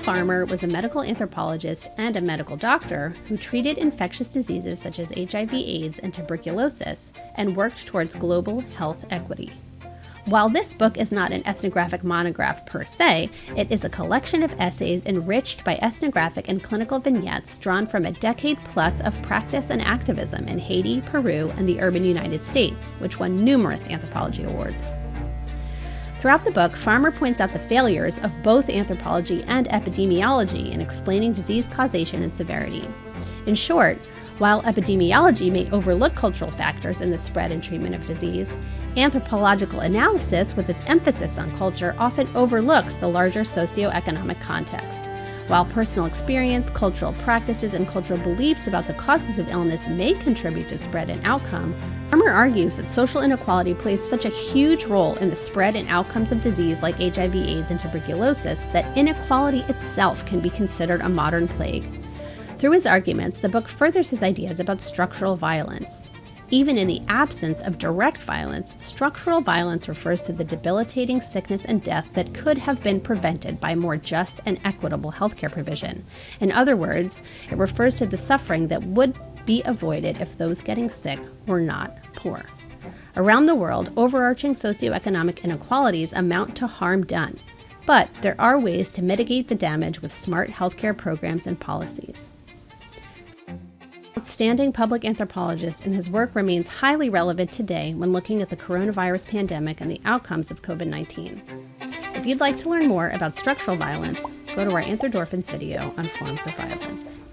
Farmer was a medical anthropologist and a medical doctor who treated infectious diseases such as HIV/AIDS and tuberculosis and worked towards global health equity. While this book is not an ethnographic monograph per se, it is a collection of essays enriched by ethnographic and clinical vignettes drawn from a decade plus of practice and activism in Haiti, Peru, and the urban United States, which won numerous anthropology awards. Throughout the book, Farmer points out the failures of both anthropology and epidemiology in explaining disease causation and severity. In short, while epidemiology may overlook cultural factors in the spread and treatment of disease, anthropological analysis, with its emphasis on culture, often overlooks the larger socioeconomic context. While personal experience, cultural practices, and cultural beliefs about the causes of illness may contribute to spread and outcome, Farmer argues that social inequality plays such a huge role in the spread and outcomes of disease like HIV/AIDS and tuberculosis that inequality itself can be considered a modern plague. Through his arguments, the book furthers his ideas about structural violence. Even in the absence of direct violence, structural violence refers to the debilitating sickness and death that could have been prevented by more just and equitable healthcare provision. In other words, it refers to the suffering that would be avoided if those getting sick were not poor. Around the world, overarching socioeconomic inequalities amount to harm done, but there are ways to mitigate the damage with smart healthcare programs and policies. Outstanding public anthropologist, and his work remains highly relevant today when looking at the coronavirus pandemic and the outcomes of COVID-19. If you'd like to learn more about structural violence, go to our Anthrodorphins video on forms of violence.